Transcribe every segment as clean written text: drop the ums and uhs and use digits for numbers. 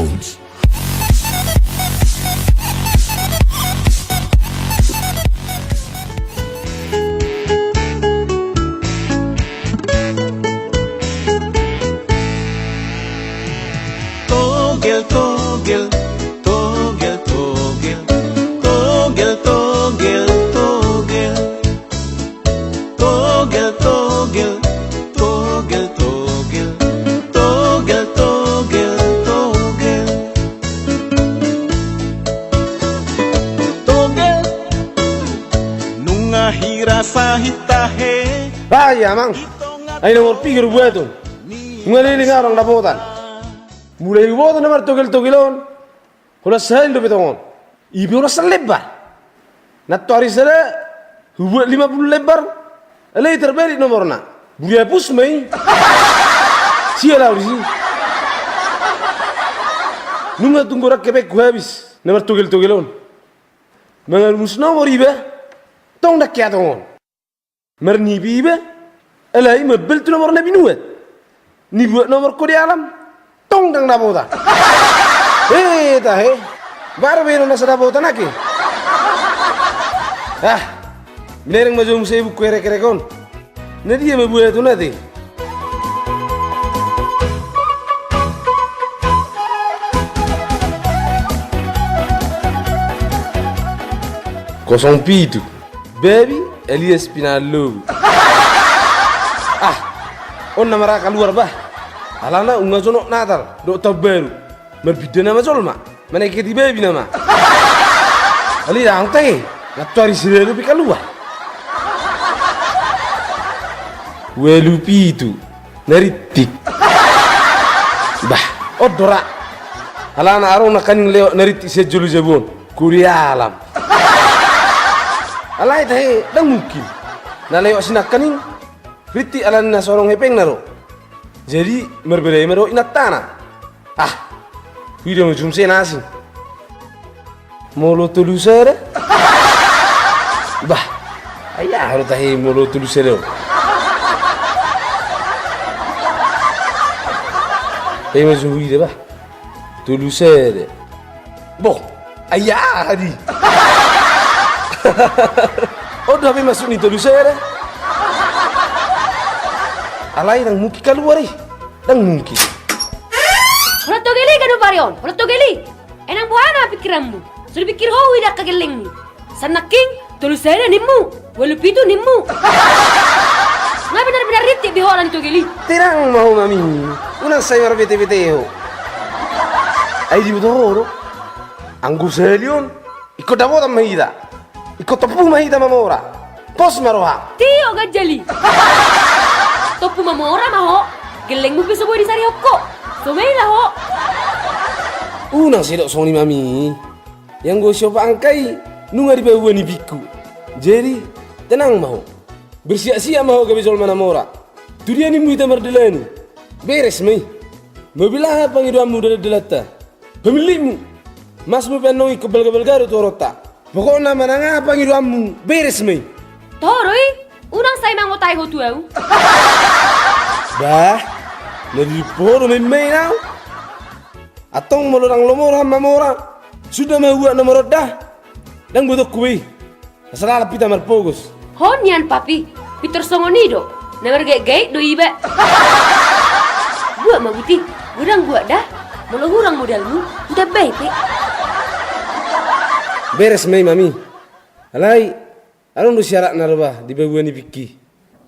Sounds. Togel, togel, togel, togel, togel, togel, togel, togel, togel, togel, togel, togel, togel, togel, togel, nunga hira sahitahe. Vaya, man. Ay nomor pikir buat tu. Ngeliling orang dapotan. Mulai buat nomor togel-togelon. Kalau saya itu betul. Ibu orang selebar. Nak tuari saya buat 50 lebar. Alai terberit nomornya. Buat pus main. Siapa lagi sih? Nunggu tunggu rak kepek gua habis. Nomor togel-togelon. Mengalus nomor ibu. Tong nak kaya tongon. Merni ibu. Alai mebel tu nomor nabi nuat. Ni buat nomor kode alam. Tong dang dapotan. Tahe. Baru beno nasa dapotan lagi. Menereng maju musai buku erek-erekon. Nanti dia membuat itu nanti. Kosong pitu. Baby Elias Pinalo. On nama raka luar bah. Alana unga sono natal do taberu. Merbida nama solma. Mana kiti baby nama. Ali yang teh. Natuari sireru pika luar. Welupi itu naritik. Bah, odora. Alana arong nakaning leo naritik sejulu jabon. Kuria alam. Alai teh dang mungkin. Na leo sinakaning riti alana sorong hepeng naro. Jadi merbeda mero inat tanah. Video ngejum saya nasi. Molo tulusere. Bah, ayah harus tahu molo tulusere. Ngejum video bah. Tulusere. Boh, ayah hadi. Udah habis masuk ni tulusere. Alai nang mungkin keluar nang mungkin. Ulat togeli kan Varion, ulat togeli. Enang buana pikiranmu. Sudah pikir ho ida kagelengmu. Sanaking tulusere nimmu, walupitu nimmu. Nggak benar-benar riti biholan togeli. Tirang mau mami. Unang saya berbete-bete ho. Ai di betul. Anggur selion. Ikut dapat mahida. Ikut tepu mahida mamora. Pos maroha. Tio gajali. Topu mamora maho, geleng mu bisa di sari hokko. Somela ho. Unang sedok soni mami. Yang gue siapa angkai, nunga di bawah ni biku. Jadi tenang maho. Bersiap-siap maho ke besol mana mora. Tu dia ni muita merdelani. Beres mai. Mobilah apa ngiduamu dari delata. Pemilikmu. Mas mu penoi kebel-kebel garu torota. Pokoknya mana apa ngiduamu. Beres mai. Toroi. Unang saya mangotai ho tuau. Bah, dari poro main now. Atong molorang lomora mamora. Sudah mau buat nomor dah. Dan butuh kue. Asal pita marpogos. Honian papi, Peter Songonido. Nomor gay do iba. Buat mabuti, gudang buat dah. Molo hurang modalmu, udah baik. Beres mai mami. Alai. Alon lu syarat narba di babuan nipiki.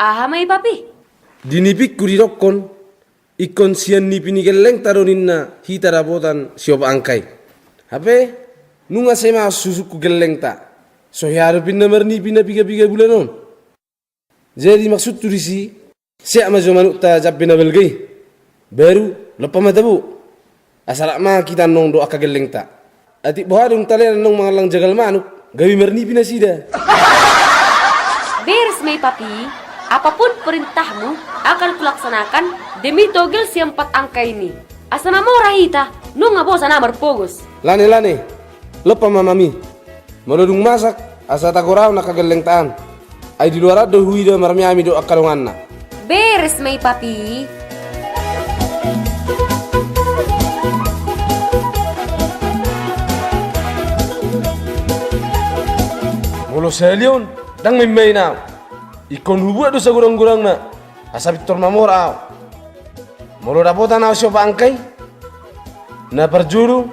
Mai papi. Di nipik kuri rokon. Ikon sian nipini geleng taroninna hita rabotan siop angkai. Hape nunga sema susuku geleng ta. So harapin nomor nipina piga-piga bulan on. Jadi maksud tu disi siap majo manuk ta japina belgai. Baru lepas matabu. Asal ma kita nong doa ka geleng ta. Atik bohadung talian nong mangalang jagal manuk. Gawi mernipina sida. Beres Mei papi, apapun perintahmu akan kulaksanakan demi togel si 4 angka ini. Asama mau rahita, nunga bosan amar pogos. Lane, lepa mamami. Melodung masak, asa takorau nak kageleng taan. Ai di luar ada huida marmiami do akalunganna. Beres Mei papi. Tolo selion dang may na. Ikon hubu ado sa gurang-gurang na. Asabit tor mamora. Molo dapotan na siya angkay. Na perjuru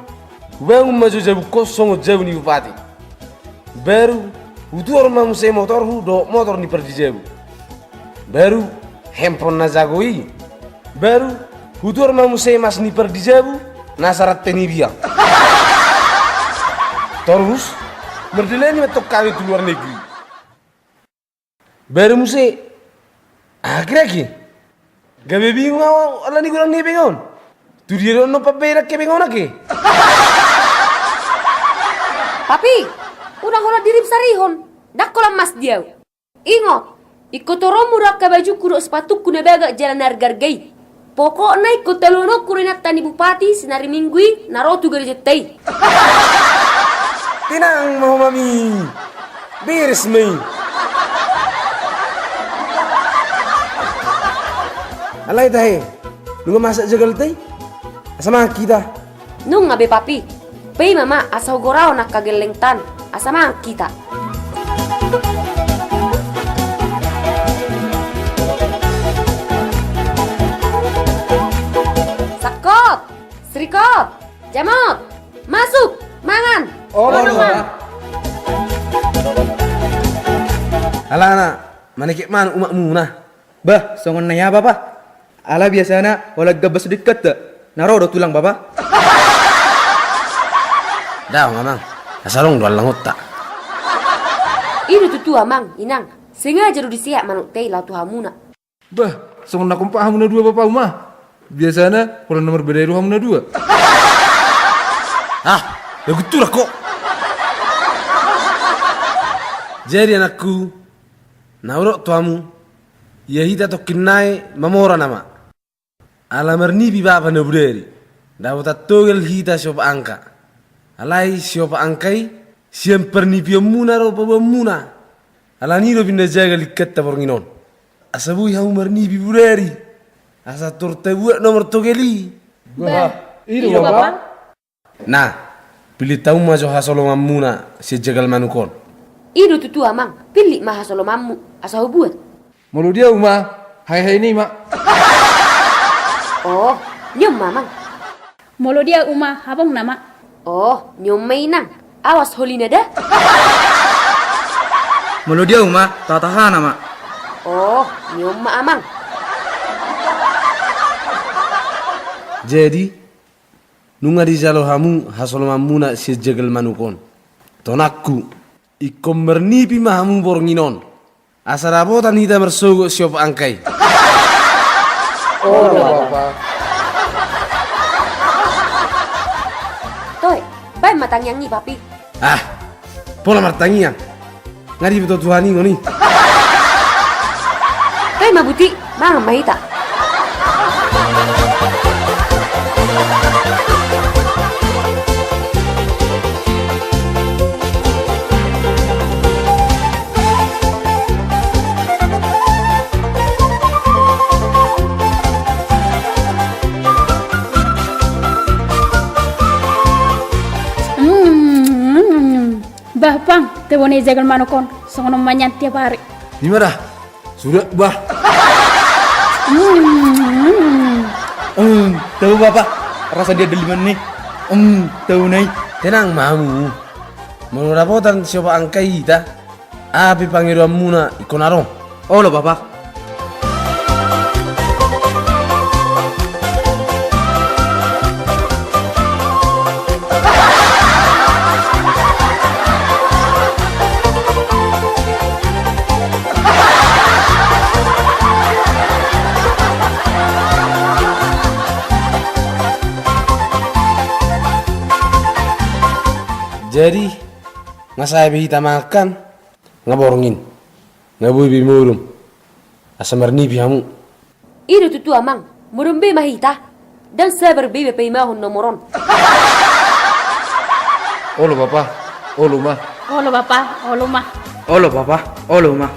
bang maju jabu kosong jabu ni bupati. Baru utur mamusay motor do motor ni perdi jabu. Baru handphone na jagoi. Baru utur mamusay mas ni perdi jabu nasarat penibia. Terus berdilani metok kawin di luar negeri. Baru musay akhirnya gabe bingung ala ni kurang ni bingung. Tu dia no paberak ke bingung lagi. Papi, udah hola dirip sarihon. Dak kolam mas dia. Ingat, ikut orang murah ke baju kuruk sepatu kuna bagak jalan hargargai. Pokoknya ikut telono kurinat tani bupati senari minggui narotu gari jetai. Tenang mau mami, beres mei. Alay tahe, lu masak jagal tay? Asama kita. Nung ngabe papi. Pei mama asal gorao nak kageleng tan. Asama kita. Sakot, Srikot, Jamot, masuk, mangan. Alana, manikik man umakmu nah. Bah, songon na ya bapa. Ala biasana wala gabas dekat da. Naro do tulang bapa. Dah mamang, asalong dua langut tak. Ini tutu amang, inang. Sengaja do disiap manuk tei lau tuhamuna. Bah, songon na kumpa hamuna dua bapa umah. Biasana kalau nomor bedairu hamuna dua. Ya betul lah kok. Jadi anakku, naurok tuamu, ya hita tokinai mamora nama. Alamar ni baba na buderi. Dapat togel hita siapa angka. Alai siapa angkai, siempre ni pia muna ro pa muna. Alani ro pinda jaga likat ta bornginon. Asabu ya umar ni buderi. Asa torte buat nomor togeli. Iya bapa. Nah, pilih tahu majo hasolo mamuna si jagal manukon. Ini tutu amang, pilih mah solo mamu, asal buat. Malu dia umah. Hai ni mak. Oh, nyom mamang. Molo dia uma habong nama. Oh, nyom mainang. Awas holina dah. Mulu dia uma tatahan nama. Oh, nyom ma amang. Jadi, nunga di jalo hamu hasolo mamuna si jagal manukon. Tonakku, ikom bernipi mahamu bornginon. Asarabotan hita mersogo siop angkai. Oh bapa. Toy, bay matang yang ni papi. Pola martangian. Ngadi betul Tuhani ngoni. Kay mabuti, mang mahita. Bah pang, tebone jagal manukon. Songono manyan tiap hari. Gimana? Sudah, bah. Tahu bapa. Rasa dia deliman nih. Tahu nih. Tenang mamu. Mau rapotan siapa angkai hita? Api pangiru amuna ikonarong. Oh lo bapa. Jadi, ngasai bihita makan, ngaborongin, ngabui bimurum, asamar ni bihamu. Ini tutu amang, murumbe mahita. Dan saya berbebe peimahun nomoron. Oh lo bapa. Oh lo mah. Olo bapa, olo mah. Oh lo bapa. Oh lo mah.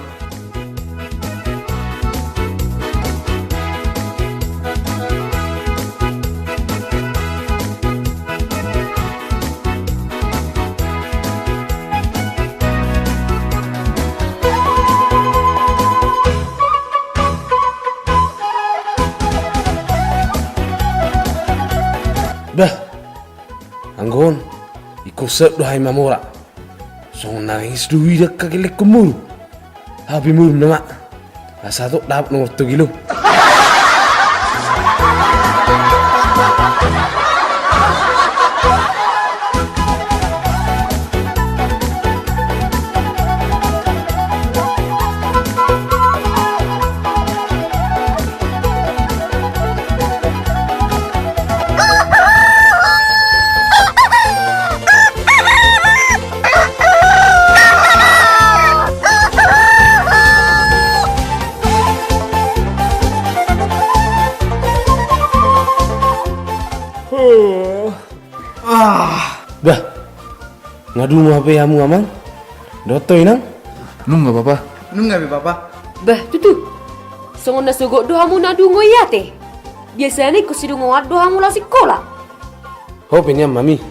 Bah, anggon, ikusap dohay mamora. So nangis duwi dak kagilik kumur. Habi mur nama. Asa tu dapat nomor 2 kilo. Bah, ngadu mau apa yamu amang? Dotoy nang? Nung nggak apa-apa. Nunggah be papa. Bah, tutu. Songon na sugok dohamu na dungo yate. Biasanya ko sidungo at dohamu la sikola. Ho penyam mami.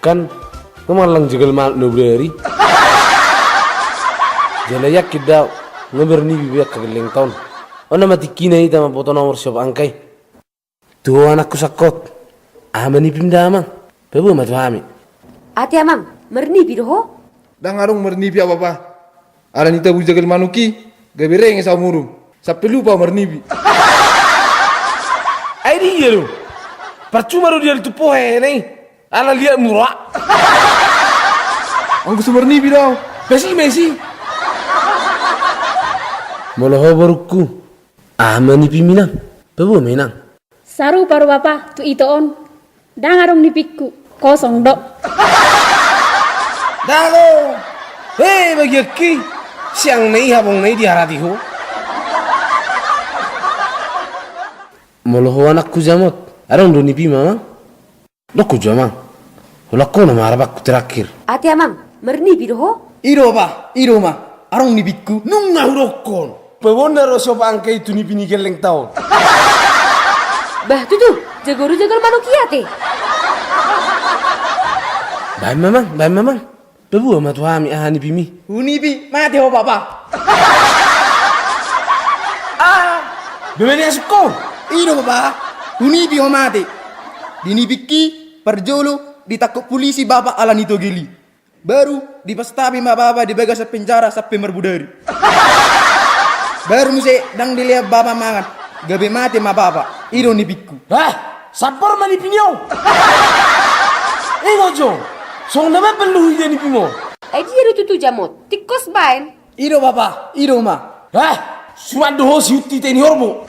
Kan kemalang jegal mal nobreri. Jalayak kita ngobrni bibiak kageleng tahun. Ona mati kina ita ma foto nomor shop angkai. Tuh anakku sakot. Amani pindah amang. Bebo matu hami. Ate amang, merni bidoho? Dang arong mernipi apa-apa. Aran ita bujagal manuki, gabereng sa murum. Sa pelupa mernipi. Ai dia lu. Percuma lu dia itu pohe nih. Ala lihat murah. Angku sumernipi daw. Messi. Moloho baruku. Amani piminang. Bebo menang. Saru paru bapa tu ito on. Dangarong nipikku. Kosong dok. Dago. Hei bagi ki. Siang nei habong nei diharati ho. Moloho anakku jamot. Arong do nipi mama. Doku jamang. Hulakko na marabak terakhir. Ate amang, merni bidoho? Iro pa, iro ma. Arong nibitku. Nung ngahurokon. Pebonda roso angkai tu nipi ni geleng taon. Bah, tutu. Jagoru jagal manukiate. Baik mamang. Bebu ama tu hami ahani pimi. Unibi, mati ho papa. Bemeni asuko. Iro papa. Unibi ho mati. Dinibiki, perjolo, ditakut polisi bapak ala nito geli. Baru dipastabi ma baba dibaga sa penjara sampai merbudari. Baru muse dang dilihat baba mangan. Gabe mati ma baba. Iro nibikku. Sapor mani pinyo. Jo. Song nama perlu dia ni pimo. Ai dia tutu jamot. Tikos bain. Iro papa, iro ma. Surat doho siuti teni horbo.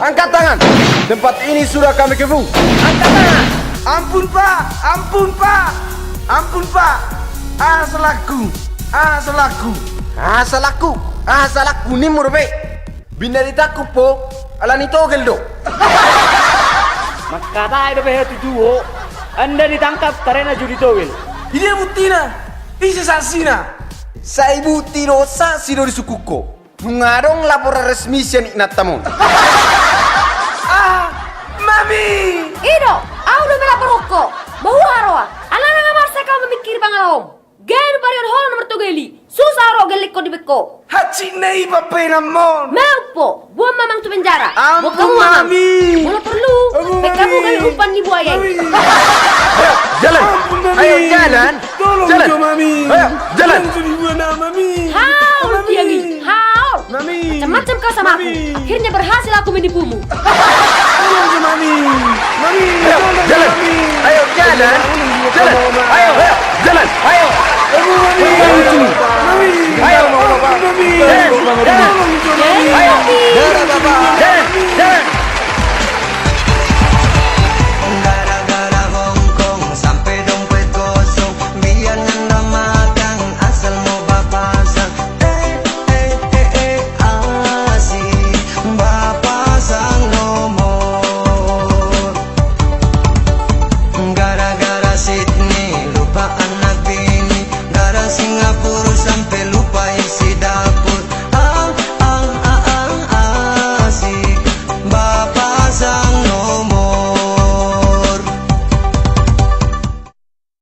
Angkat tangan. Tempat ini sudah kami kefu. Angkat tangan. Ampun pak. Asalaku ni murbe. Bina ditaku po. Ala ni togel do. Makata ito behe tujuo. Anda ditangkap karena judi togel. Ide butina. Isi sasina. Sa ibu tiro sa siro di sukuko. Nungarong laporan resmi siya ni inatamon. Mami. Ido, aku udah melapor hoko. Bahu haroa. Ala nga marsa kau memikir bangalahom. Gaya parion hol nomor 2 geli. Susah ro gelik ko di beko. Hachi nei papenamon. Maupo, buang mamang tu penjara. Ampun, Mami. Kalau perlu, kamu kali umpan di buaya. Jalan. Ayo jalan. Tolong Jalan. jo Mami. Ayo jalan. Mami. Haul Tiangi, haul. Mami. Macam-macam kau sama aku. Mami. Akhirnya berhasil aku menipumu. Tolong jo Mami. Ayo jalan. Ayo jalan. Jalan. Ayo jalan. Ayo. Mami. Ayo. Mami. Jalan.